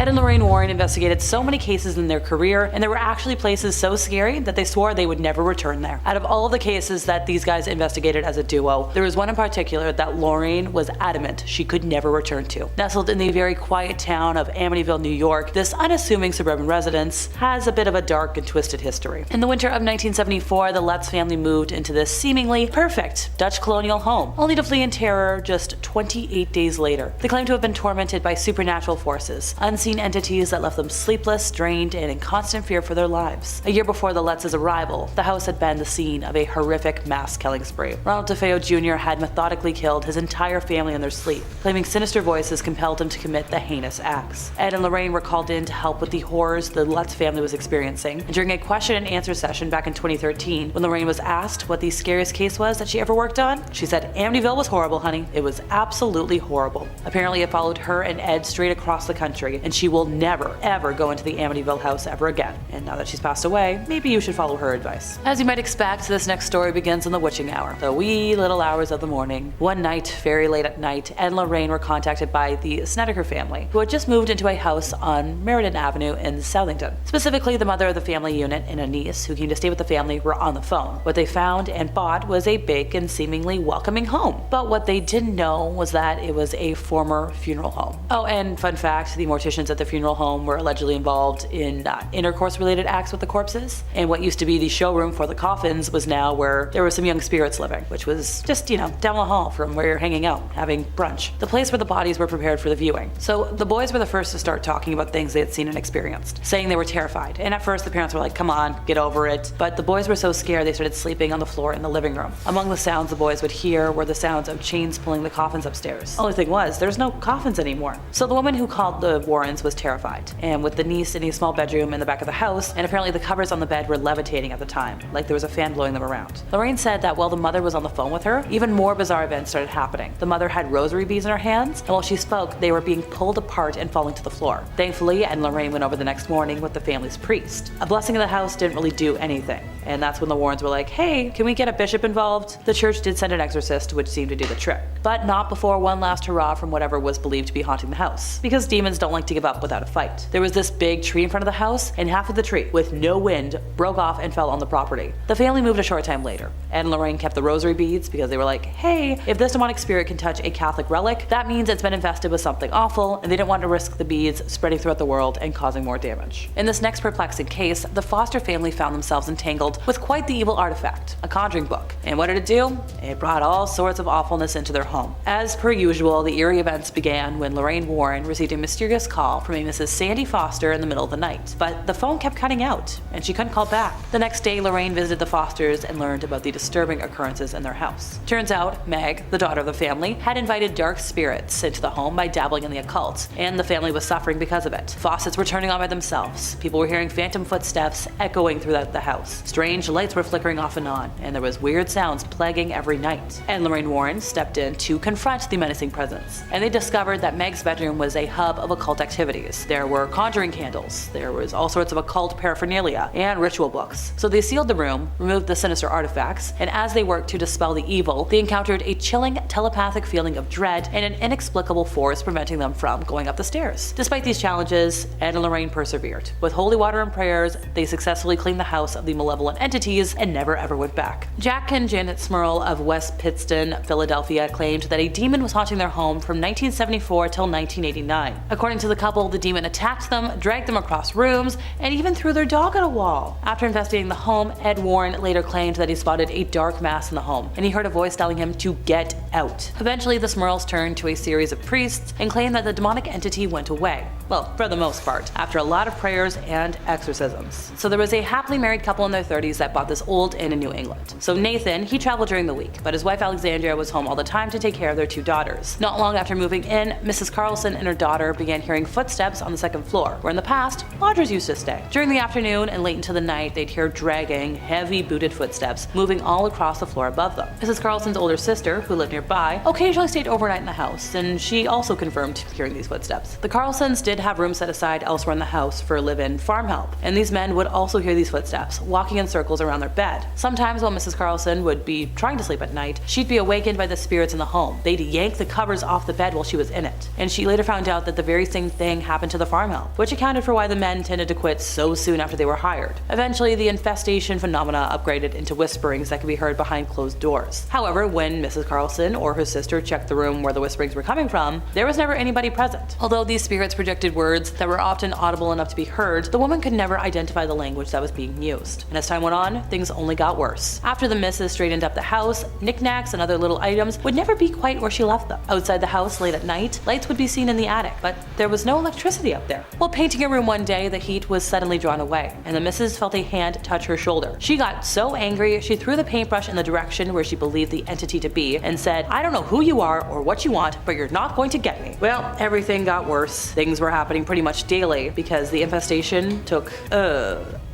Ed and Lorraine Warren investigated so many cases in their career, and there were actually places so scary that they swore they would never return there. Out of all of the cases that these guys investigated as a duo, there was one in particular that Lorraine was adamant she could never return to. Nestled in the very quiet town of Amityville, New York, this unassuming suburban residence has a bit of a dark and twisted history. In the winter of 1974, the Letts family moved into this seemingly perfect Dutch colonial home, only to flee in terror just 28 days later. They claim to have been tormented by supernatural forces, unseen entities that left them sleepless, drained, and in constant fear for their lives. A year before the Letts' arrival, the house had been the scene of a horrific mass killing spree. Ronald DeFeo Jr. had methodically killed his entire family in their sleep, claiming sinister voices compelled him to commit the heinous acts. Ed and Lorraine were called in to help with the horrors the Letts family was experiencing, and during a question and answer session back in 2013, when Lorraine was asked what the scariest case was that she ever worked on, she said, "Amityville was horrible, honey. It was absolutely horrible." Apparently it followed her and Ed straight across the country, and she will never, ever go into the Amityville house ever again. And now that she's passed away, maybe you should follow her advice. As you might expect, this next story begins in the witching hour, the wee little hours of the morning. One night, very late at night, Ed and Lorraine were contacted by the Snedeker family, who had just moved into a house on Meriden Avenue in Southend. Specifically, the mother of the family unit and a niece who came to stay with the family were on the phone. What they found and bought was a big and seemingly welcoming home. But what they didn't know was that it was a former funeral home. Oh, and fun fact, the morticians at the funeral home were allegedly involved in intercourse-related acts with the corpses, and what used to be the showroom for the coffins was now where there were some young spirits living, which was just, down the hall from where you're hanging out, having brunch. The place where the bodies were prepared for the viewing. So the boys were the first to start talking about things they had seen and experienced, saying they were terrified, and at first the parents were like, "Come on, get over it," but the boys were so scared they started sleeping on the floor in the living room. Among the sounds the boys would hear were the sounds of chains pulling the coffins upstairs. Only thing was, there's no coffins anymore. So the woman who called the Warrens was terrified, and with the niece in a small bedroom in the back of the house, and apparently the covers on the bed were levitating at the time, like there was a fan blowing them around. Lorraine said that while the mother was on the phone with her, even more bizarre events started happening. The mother had rosary beads in her hands, and while she spoke, they were being pulled apart and falling to the floor. Thankfully, Ed and Lorraine went over the next morning with the family's priest. A blessing of the house didn't really do anything, and that's when the Warrens were like, "Hey, can we get a bishop involved?" The church did send an exorcist, which seemed to do the trick, but not before one last hurrah from whatever was believed to be haunting the house, because demons don't like to give up without a fight. There was this big tree in front of the house, and half of the tree, with no wind, broke off and fell on the property. The family moved a short time later. Ed and Lorraine kept the rosary beads because they were like, "Hey, if this demonic spirit can touch a Catholic relic, that means it's been infested with something awful," and they didn't want to risk the beads spreading throughout the world and causing more damage. In this next perplexing case, the Foster family found themselves entangled with quite the evil artifact, a conjuring book. And what did it do? It brought all sorts of awfulness into their home. As per usual, the eerie events began when Lorraine Warren received a mysterious call from a Mrs. Sandy Foster in the middle of the night, but the phone kept cutting out, and she couldn't call back. The next day, Lorraine visited the Fosters and learned about the disturbing occurrences in their house. Turns out, Meg, the daughter of the family, had invited dark spirits into the home by dabbling in the occult, and the family was suffering because of it. Faucets were turning on by themselves, people were hearing phantom footsteps echoing throughout the house, strange lights were flickering off and on, and there was weird sounds plaguing every night. And Lorraine Warren stepped in to confront the menacing presence, and they discovered that Meg's bedroom was a hub of occult activities. There were conjuring candles, there was all sorts of occult paraphernalia, and ritual books. So they sealed the room, removed the sinister artifacts, and as they worked to dispel the evil, they encountered a chilling telepathic feeling of dread and an inexplicable force preventing them from going up the stairs. Despite these challenges, Ed and Lorraine persevered. With holy water and prayers, they successfully cleaned the house of the malevolent entities and never ever went back. Jack and Janet Smurl of West Pittston, Philadelphia, claimed that a demon was haunting their home from 1974 till 1989. According to the couple, the demon attacked them, dragged them across rooms, and even threw their dog at a wall. After investigating the home, Ed Warren later claimed that he spotted a dark mass in the home, and he heard a voice telling him to get out. Eventually, the Smurls turned to a series of priests and claimed that the demonic entity went away. Well, for the most part, after a lot of prayers and exorcisms. So there was a happily married couple in their 30s that bought this old inn in New England. So Nathan, he traveled during the week, but his wife Alexandria was home all the time to take care of their two daughters. Not long after moving in, Mrs. Carlson and her daughter began hearing footsteps on the second floor, where in the past, lodgers used to stay. During the afternoon and late into the night, they'd hear dragging, heavy booted footsteps moving all across the floor above them. Mrs. Carlson's older sister, who lived nearby, occasionally stayed overnight in the house, and she also confirmed hearing these footsteps. The Carlsons did have rooms set aside elsewhere in the house for live-in farm help, and these men would also hear these footsteps, walking in circles around their bed. Sometimes while Mrs. Carlson would be trying to sleep at night, she'd be awakened by the spirits in the home. They'd yank the covers off the bed while she was in it. And she later found out that the very same thing happened to the farm help, which accounted for why the men tended to quit so soon after they were hired. Eventually, the infestation phenomena upgraded into whisperings that could be heard behind closed doors. However, when Mrs. Carlson or her sister checked the room where the whisperings were coming from, there was never anybody present. Although these spirits projected words that were often audible enough to be heard, the woman could never identify the language that was being used. And as time went on, things only got worse. After the missus straightened up the house, knickknacks and other little items would never be quite where she left them. Outside the house late at night, lights would be seen in the attic, but there was no electricity up there. While painting a room one day, the heat was suddenly drawn away, and the missus felt a hand touch her shoulder. She got so angry, she threw the paintbrush in the direction where she believed the entity to be and said, "I don't know who you are or what you want, but you're not going to get me." Well, everything got worse. Things were happening pretty much daily because the infestation took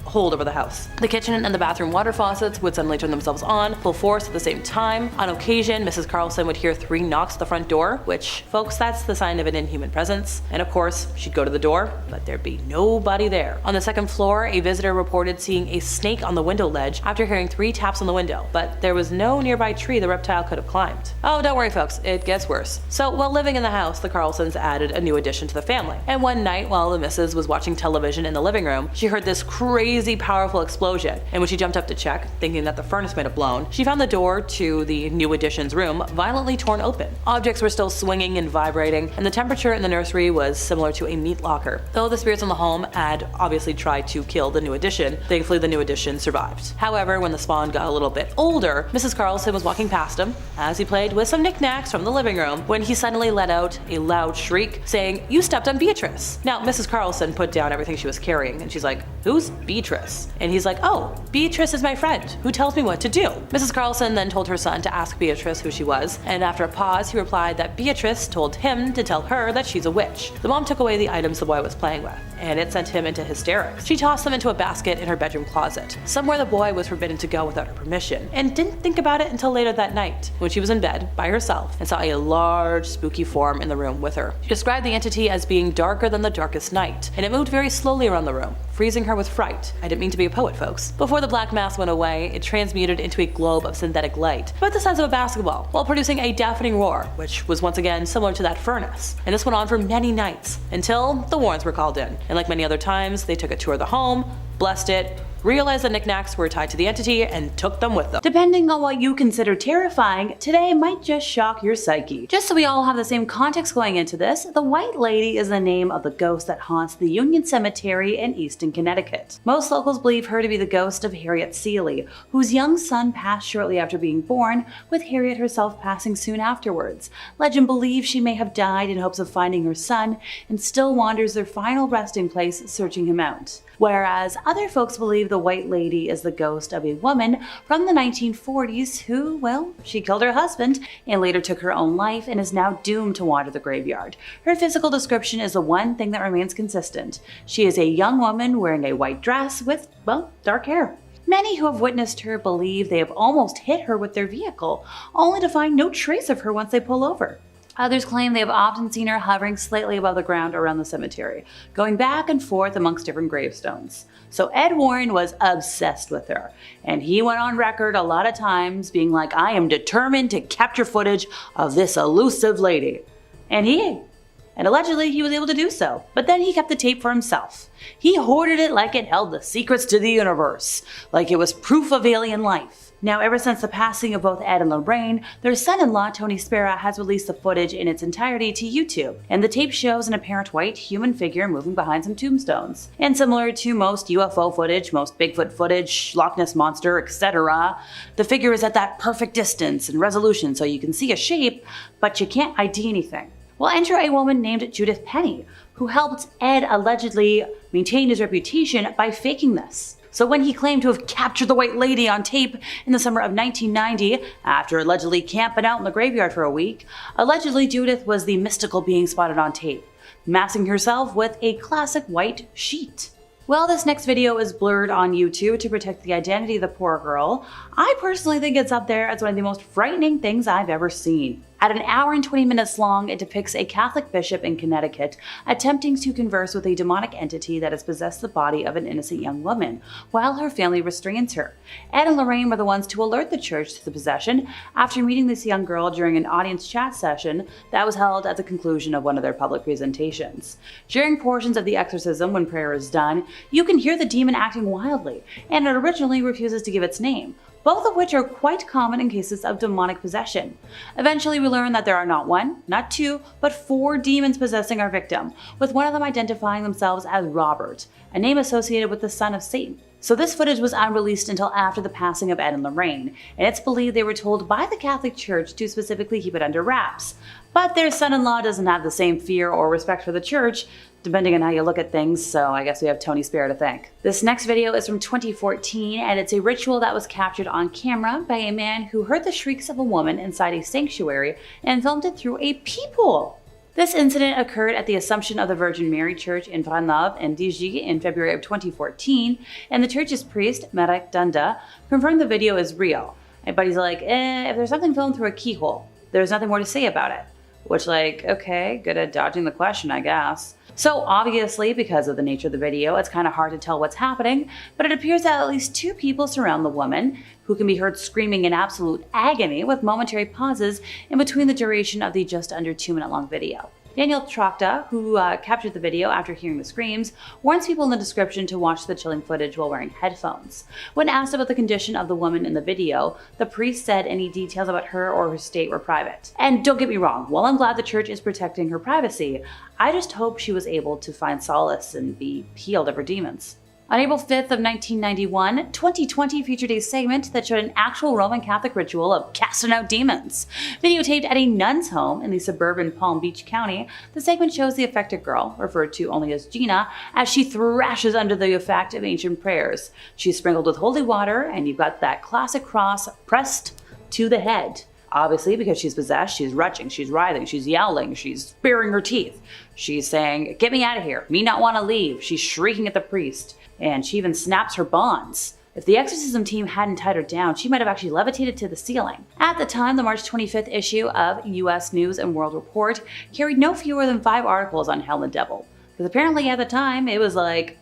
hold over the house. The kitchen and the bathroom water faucets would suddenly turn themselves on full force at the same time. On occasion, Mrs. Carlson would hear 3 knocks at the front door, which, folks, that's the sign of an inhuman presence. And of course, she'd go to the door, but there'd be nobody there. On the second floor, a visitor reported seeing a snake on the window ledge after hearing 3 taps on the window, but there was no nearby tree the reptile could have climbed. Oh, don't worry folks, it gets worse. So while living in the house, the Carlsons added a new addition to the family. And one night, while the missus was watching television in the living room, she heard this crazy powerful explosion, and when she jumped up to check, thinking that the furnace might have blown, she found the door to the new addition's room violently torn open. Objects were still swinging and vibrating, and the temperature in the nursery was similar to a meat locker. Though the spirits in the home had obviously tried to kill the new addition, thankfully the new addition survived. However, when the spawn got a little bit older, Mrs. Carlson was walking past him as he played with some knickknacks from the living room when he suddenly let out a loud shriek saying, "You stepped on Beatrice." Now, Mrs. Carlson put down everything she was carrying and she's like, "Who's Beatrice?" And he's like, "Oh, Beatrice is my friend who tells me what to do." Mrs. Carlson then told her son to ask Beatrice who she was, and after a pause, he replied that Beatrice told him to tell her that she's a witch. The mom took away the items the boy was playing with, and it sent him into hysterics. She tossed them into a basket in her bedroom closet, somewhere the boy was forbidden to go without her permission, and didn't think about it until later that night, when she was in bed by herself and saw a large, spooky form in the room with her. She described the entity as being darker than the darkest night, and it moved very slowly around the room, freezing her with fright. I didn't mean to be a poet, folks. Before the black mass went away, it transmuted into a globe of synthetic light, about the size of a basketball, while producing a deafening roar, which was once again similar to that furnace. And this went on for many nights, until the Warrens were called in. And like many other times, they took a tour of the home, blessed it, realized the knickknacks were tied to the entity, and took them with them. Depending on what you consider terrifying, today might just shock your psyche. Just so we all have the same context going into this, the White Lady is the name of the ghost that haunts the Union Cemetery in Easton, Connecticut. Most locals believe her to be the ghost of Harriet Seeley, whose young son passed shortly after being born, with Harriet herself passing soon afterwards. Legend believes she may have died in hopes of finding her son, and still wanders their final resting place searching him out. Whereas other folks believe the White Lady is the ghost of a woman from the 1940s who, well, she killed her husband and later took her own life and is now doomed to wander the graveyard. Her physical description is the one thing that remains consistent. She is a young woman wearing a white dress with, well, dark hair. Many who have witnessed her believe they have almost hit her with their vehicle, only to find no trace of her once they pull over. Others claim they have often seen her hovering slightly above the ground around the cemetery, going back and forth amongst different gravestones. So Ed Warren was obsessed with her, and he went on record a lot of times being like, "I am determined to capture footage of this elusive lady." And allegedly he was able to do so, but then he kept the tape for himself. He hoarded it like it held the secrets to the universe, like it was proof of alien life. Now, ever since the passing of both Ed and Lorraine, their son-in-law, Tony Spera, has released the footage in its entirety to YouTube, and the tape shows an apparent white human figure moving behind some tombstones. And similar to most UFO footage, most Bigfoot footage, Loch Ness Monster, etc., the figure is at that perfect distance and resolution so you can see a shape, but you can't ID anything. Well, enter a woman named Judith Penny, who helped Ed allegedly maintain his reputation by faking this. So when he claimed to have captured the White Lady on tape in the summer of 1990, after allegedly camping out in the graveyard for a week, allegedly Judith was the mystical being spotted on tape, masking herself with a classic white sheet. Well, this next video is blurred on YouTube to protect the identity of the poor girl. I personally think it's up there as one of the most frightening things I've ever seen. At an hour and 20 minutes long, it depicts a Catholic bishop in Connecticut attempting to converse with a demonic entity that has possessed the body of an innocent young woman, while her family restrains her. Ed and Lorraine were the ones to alert the church to the possession after meeting this young girl during an audience chat session that was held at the conclusion of one of their public presentations. During portions of the exorcism, when prayer is done, you can hear the demon acting wildly, and it originally refuses to give its name, both of which are quite common in cases of demonic possession. Eventually, we learn that there are not one, not two, but 4 demons possessing our victim, with one of them identifying themselves as Robert, a name associated with the son of Satan. So this footage was unreleased until after the passing of Ed and Lorraine, and it's believed they were told by the Catholic Church to specifically keep it under wraps. But their son-in-law doesn't have the same fear or respect for the church, depending on how you look at things, so I guess we have Tony Spare to thank. This next video is from 2014, and it's a ritual that was captured on camera by a man who heard the shrieks of a woman inside a sanctuary and filmed it through a peephole. This incident occurred at the Assumption of the Virgin Mary Church in Vranev and Digi in February of 2014, and the church's priest, Marek Dunda, confirmed the video is real. But he's like, if there's something filmed through a keyhole, there's nothing more to say about it. Which, like, okay, good at dodging the question, I guess. So obviously, because of the nature of the video, it's kind of hard to tell what's happening, but it appears that at least 2 people surround the woman, who can be heard screaming in absolute agony with momentary pauses in between the duration of the just under 2-minute long video. Daniel Trachta, who captured the video after hearing the screams, warns people in the description to watch the chilling footage while wearing headphones. When asked about the condition of the woman in the video, the priest said any details about her or her state were private. And don't get me wrong, while I'm glad the church is protecting her privacy, I just hope she was able to find solace and be healed of her demons. On April 5th of 1991, 2020 featured a segment that showed an actual Roman Catholic ritual of casting out demons. Videotaped at a nun's home in the suburban Palm Beach County, the segment shows the affected girl, referred to only as Gina, as she thrashes under the effect of ancient prayers. She's sprinkled with holy water, and you've got that classic cross pressed to the head. Obviously, because she's possessed, she's retching, she's writhing, she's yowling, she's baring her teeth. She's saying, "Get me out of here, me not want to leave." She's shrieking at the priest, and she even snaps her bonds. If the exorcism team hadn't tied her down, she might have actually levitated to the ceiling. At the time, the March 25th issue of U.S. News and World Report carried no fewer than 5 articles on hell and the devil. Because apparently at the time, it was like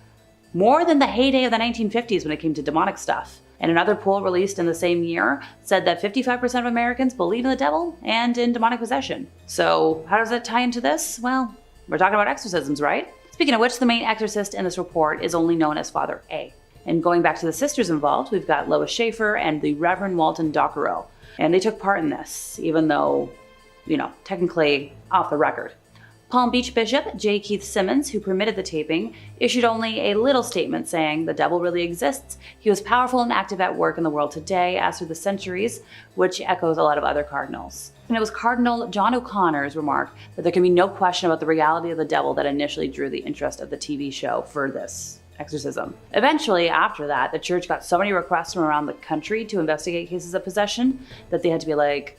more than the heyday of the 1950s when it came to demonic stuff. And another poll released in the same year said that 55% of Americans believe in the devil and in demonic possession. So how does that tie into this? Well, we're talking about exorcisms, right? Speaking of which, the main exorcist in this report is only known as Father A. And going back to the sisters involved, we've got Lois Schaefer and the Reverend Walton Dockerow. And they took part in this, even though, technically off the record. Palm Beach Bishop J. Keith Simmons, who permitted the taping, issued only a little statement saying the devil really exists. He was powerful and active at work in the world today, as through the centuries, which echoes a lot of other cardinals. And it was Cardinal John O'Connor's remark that there can be no question about the reality of the devil that initially drew the interest of the TV show for this exorcism. Eventually, after that, the church got so many requests from around the country to investigate cases of possession that they had to be like,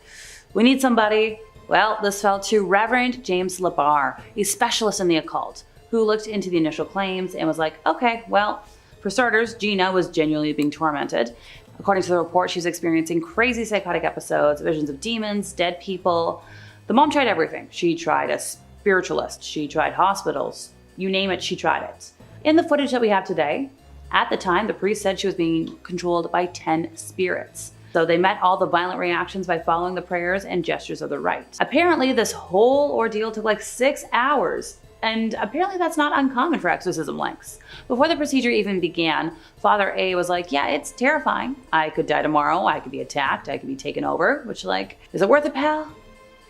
we need somebody. Well, this fell to Reverend James LaBarre, a specialist in the occult, who looked into the initial claims and was like, okay, well, for starters, Gina was genuinely being tormented. According to the report, she was experiencing crazy psychotic episodes, visions of demons, dead people. The mom tried everything. She tried a spiritualist, she tried hospitals, you name it, she tried it. In the footage that we have today, at the time, the priest said she was being controlled by 10 spirits. So they met all the violent reactions by following the prayers and gestures of the rite. Apparently, this whole ordeal took like 6 hours, and apparently that's not uncommon for exorcism lengths. Before the procedure even began, Father A was like, yeah, it's terrifying. I could die tomorrow, I could be attacked, I could be taken over, which is it worth it, pal?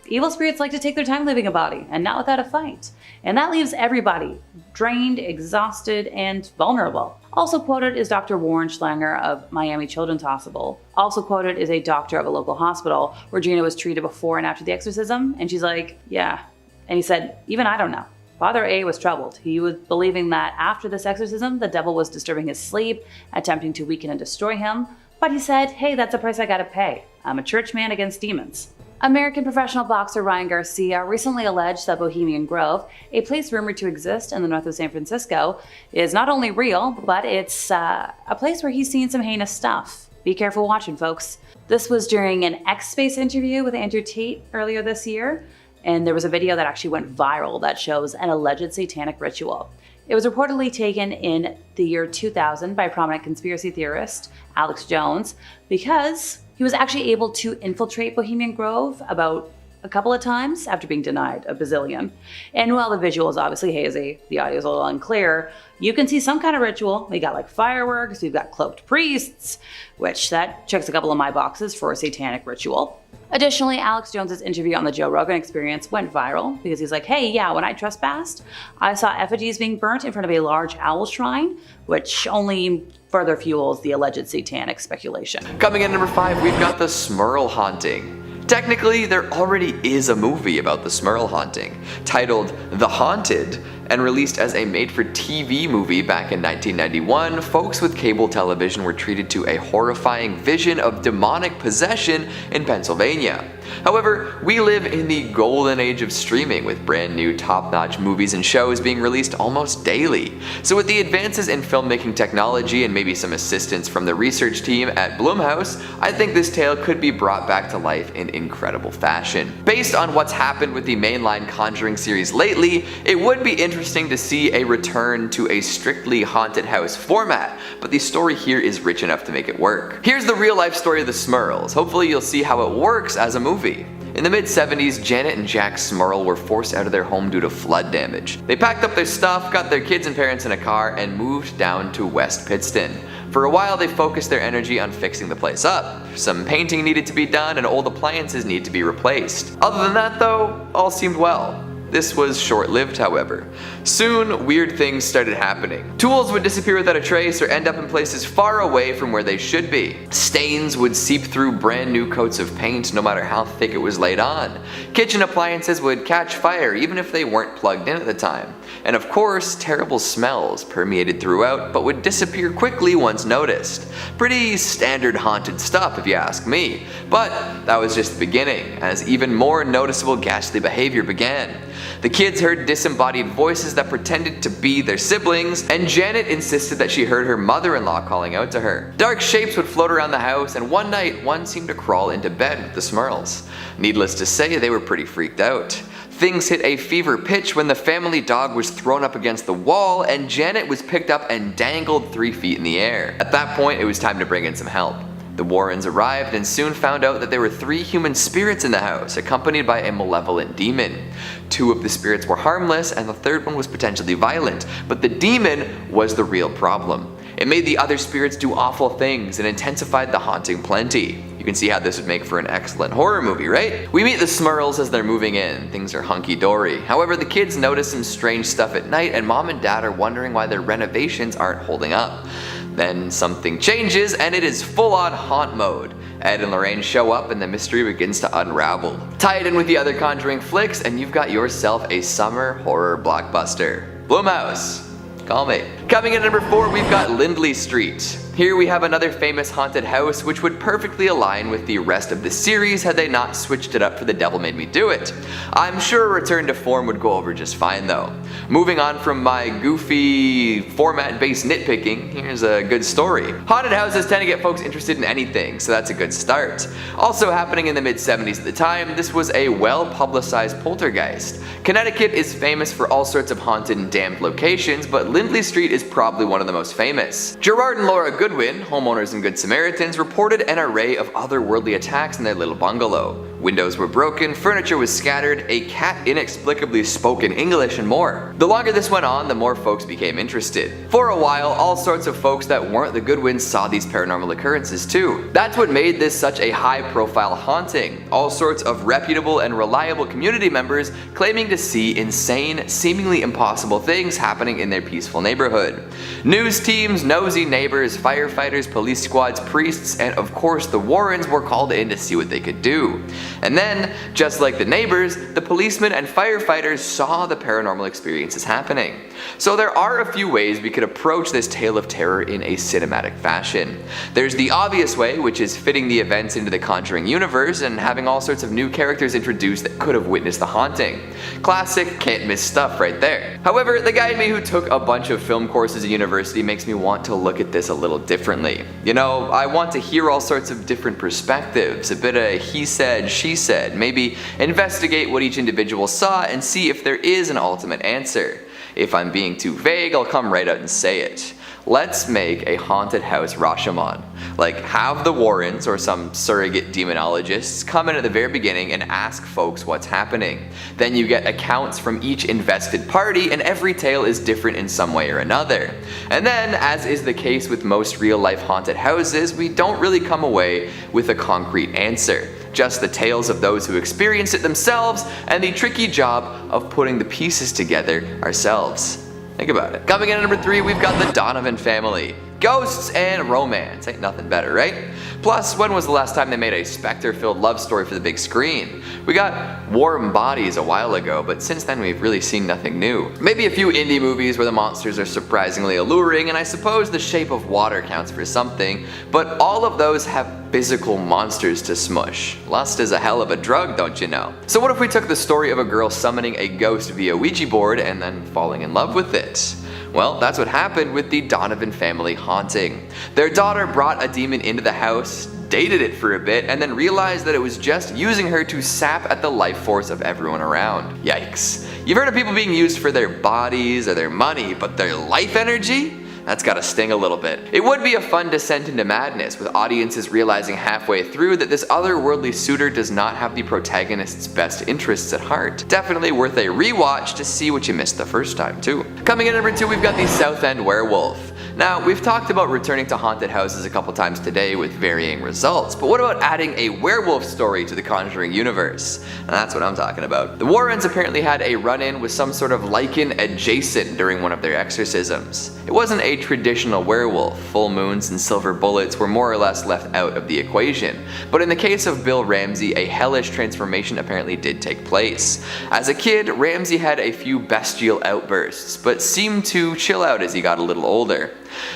Evil spirits like to take their time leaving a body, and not without a fight. And that leaves everybody drained, exhausted, and vulnerable. Also quoted is Dr. Warren Schlanger of Miami Children's Hospital. Also quoted is a doctor of a local hospital where Gina was treated before and after the exorcism, and she's like, yeah. And he said, even I don't know. Father A was troubled. He was believing that after this exorcism, the devil was disturbing his sleep, attempting to weaken and destroy him. But he said, hey, that's a price I gotta pay. I'm a church man against demons. American professional boxer Ryan Garcia recently alleged that Bohemian Grove, a place rumored to exist in the north of San Francisco, is not only real, but it's a place where he's seen some heinous stuff. Be careful watching, folks. This was during an X-Space interview with Andrew Tate earlier this year, and there was a video that actually went viral that shows an alleged satanic ritual. It was reportedly taken in the year 2000 by prominent conspiracy theorist Alex Jones because he was actually able to infiltrate Bohemian Grove about a couple of times after being denied a bazillion. And while the visual is obviously hazy, the audio is a little unclear, you can see some kind of ritual. We got like fireworks, we've got cloaked priests, which that checks a couple of my boxes for a satanic ritual. Additionally, Alex Jones's interview on the Joe Rogan Experience went viral because he's like, hey, yeah, when I trespassed, I saw effigies being burnt in front of a large owl shrine, which only further fuels the alleged satanic speculation. Coming in number 5, we've got the Smurl haunting. Technically, there already is a movie about the Smurl haunting, titled The Haunted, and released as a made-for-TV movie back in 1991. Folks with cable television were treated to a horrifying vision of demonic possession in Pennsylvania. However, we live in the golden age of streaming, with brand new top-notch movies and shows being released almost daily. So with the advances in filmmaking technology and maybe some assistance from the research team at Blumhouse, I think this tale could be brought back to life in incredible fashion. Based on what's happened with the mainline Conjuring series lately, it would be interesting to see a return to a strictly haunted house format, but the story here is rich enough to make it work. Here's the real-life story of the Smurls. Hopefully you'll see how it works as a movie. In the mid-70s, Janet and Jack Smurl were forced out of their home due to flood damage. They packed up their stuff, got their kids and parents in a car, and moved down to West Pittston. For a while, they focused their energy on fixing the place up. Some painting needed to be done and old appliances need to be replaced. Other than that though, all seemed well. This was short-lived, however. Soon, weird things started happening. Tools would disappear without a trace or end up in places far away from where they should be. Stains would seep through brand new coats of paint no matter how thick it was laid on. Kitchen appliances would catch fire even if they weren't plugged in at the time. And of course, terrible smells permeated throughout but would disappear quickly once noticed. Pretty standard haunted stuff if you ask me. But that was just the beginning, as even more noticeable ghastly behavior began. The kids heard disembodied voices that pretended to be their siblings, and Janet insisted that she heard her mother-in-law calling out to her. Dark shapes would float around the house, and one night, one seemed to crawl into bed with the Smurls. Needless to say, they were pretty freaked out. Things hit a fever pitch when the family dog was thrown up against the wall and Janet was picked up and dangled 3 feet in the air. At that point, it was time to bring in some help. The Warrens arrived and soon found out that there were 3 human spirits in the house, accompanied by a malevolent demon. 2 of the spirits were harmless and the third one was potentially violent, but the demon was the real problem. It made the other spirits do awful things and intensified the haunting plenty. You can see how this would make for an excellent horror movie, right? We meet the Smurls as they're moving in. Things are hunky-dory. However, the kids notice some strange stuff at night and mom and dad are wondering why their renovations aren't holding up. Then something changes and it is full-on haunt mode. Ed and Lorraine show up and the mystery begins to unravel. Tie it in with the other Conjuring flicks and you've got yourself a summer horror blockbuster. Blumhouse, call me. Coming in at number 4, we've got Lindley Street. Here we have another famous haunted house which would perfectly align with the rest of the series had they not switched it up for The Devil Made Me Do It. I'm sure a return to form would go over just fine though. Moving on from my goofy format-based nitpicking, here's a good story. Haunted houses tend to get folks interested in anything, so that's a good start. Also happening in the mid-70s at the time, this was a well-publicized poltergeist. Connecticut is famous for all sorts of haunted and damned locations, but Lindley Street is probably one of the most famous. Gerard and Laura Goodwin, homeowners in Good Samaritans, reported an array of otherworldly attacks in their little bungalow. Windows were broken, furniture was scattered, a cat inexplicably spoke in English, and more. The longer this went on, the more folks became interested. For a while, all sorts of folks that weren't the Goodwins saw these paranormal occurrences too. That's what made this such a high-profile haunting. All sorts of reputable and reliable community members claiming to see insane, seemingly impossible things happening in their peaceful neighborhood. News teams, nosy neighbors, firefighters, police squads, priests, and of course the Warrens were called in to see what they could do. And then, just like the neighbors, the policemen and firefighters saw the paranormal experiences happening. So there are a few ways we could approach this tale of terror in a cinematic fashion. There's the obvious way, which is fitting the events into the Conjuring universe and having all sorts of new characters introduced that could have witnessed the haunting. Classic, can't miss stuff right there. However, the guy in me who took a bunch of film courses at university makes me want to look at this a little differently. You know, I want to hear all sorts of different perspectives, a bit of he said, she said, maybe investigate what each individual saw and see if there is an ultimate answer. If I'm being too vague, I'll come right out and say it. Let's make a haunted house Rashomon. Like, have the Warrens or some surrogate demonologists come in at the very beginning and ask folks what's happening. Then you get accounts from each invested party, and every tale is different in some way or another. And then, as is the case with most real-life haunted houses, we don't really come away with a concrete answer. Just the tales of those who experienced it themselves and the tricky job of putting the pieces together ourselves. Think about it. Coming in at number 3, we've got the Donovan family. Ghosts and romance. Ain't nothing better, right? Plus, when was the last time they made a specter-filled love story for the big screen? We got Warm Bodies a while ago, but since then we've really seen nothing new. Maybe a few indie movies where the monsters are surprisingly alluring, and I suppose The Shape of Water counts for something, but all of those have physical monsters to smush. Lust is a hell of a drug, don't you know? So what if we took the story of a girl summoning a ghost via Ouija board and then falling in love with it? Well, that's what happened with the Donovan family haunting. Their daughter brought a demon into the house, dated it for a bit, and then realized that it was just using her to sap at the life force of everyone around. Yikes. You've heard of people being used for their bodies or their money, but their life energy? That's gotta sting a little bit. It would be a fun descent into madness, with audiences realizing halfway through that this otherworldly suitor does not have the protagonist's best interests at heart. Definitely worth a rewatch to see what you missed the first time too. Coming in at number 2, we've got the Southend werewolf. Now, we've talked about returning to haunted houses a couple times today with varying results, but what about adding a werewolf story to the Conjuring universe? And that's what I'm talking about. The Warrens apparently had a run-in with some sort of lichen adjacent during one of their exorcisms. It wasn't a traditional werewolf. Full moons and silver bullets were more or less left out of the equation. But in the case of Bill Ramsey, a hellish transformation apparently did take place. As a kid, Ramsey had a few bestial outbursts, but seemed to chill out as he got a little older.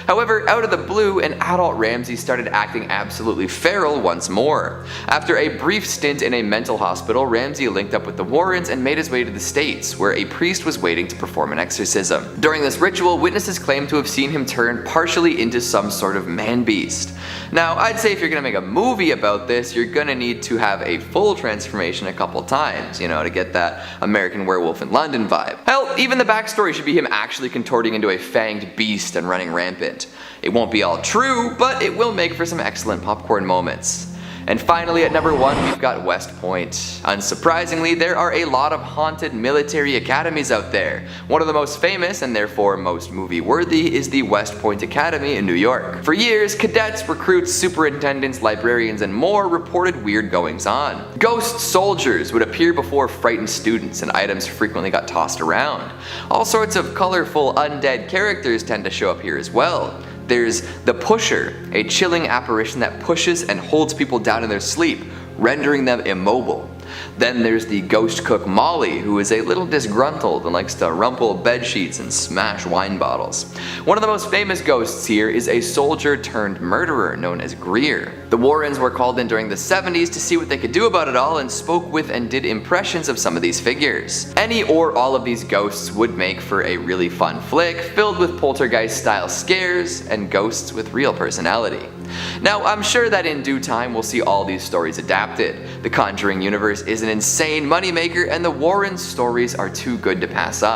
However, out of the blue, an adult Ramsey started acting absolutely feral once more. After a brief stint in a mental hospital, Ramsey linked up with the Warrens and made his way to the States, where a priest was waiting to perform an exorcism. During this ritual, witnesses claimed to have seen him turn partially into some sort of man-beast. Now, I'd say if you're gonna make a movie about this, you're gonna need to have a full transformation a couple times, you know, to get that American Werewolf in London vibe. Hell, even the backstory should be him actually contorting into a fanged beast and running rampant. It won't be all true, but it will make for some excellent popcorn moments. And finally, at number 1, we've got West Point. Unsurprisingly, there are a lot of haunted military academies out there. One of the most famous, and therefore most movie-worthy, is the West Point Academy in New York. For years, cadets, recruits, superintendents, librarians, and more reported weird goings-on. Ghost soldiers would appear before frightened students, and items frequently got tossed around. All sorts of colorful undead characters tend to show up here as well. There's the Pusher, a chilling apparition that pushes and holds people down in their sleep, rendering them immobile. Then there's the ghost cook Molly, who is a little disgruntled and likes to rumple bed sheets and smash wine bottles. One of the most famous ghosts here is a soldier turned murderer known as Greer. The Warrens were called in during the 70s to see what they could do about it all and spoke with and did impressions of some of these figures. Any or all of these ghosts would make for a really fun flick filled with poltergeist-style scares and ghosts with real personality. Now, I'm sure that in due time we'll see all these stories adapted. The Conjuring universe is an insane moneymaker, and the Warren stories are too good to pass up.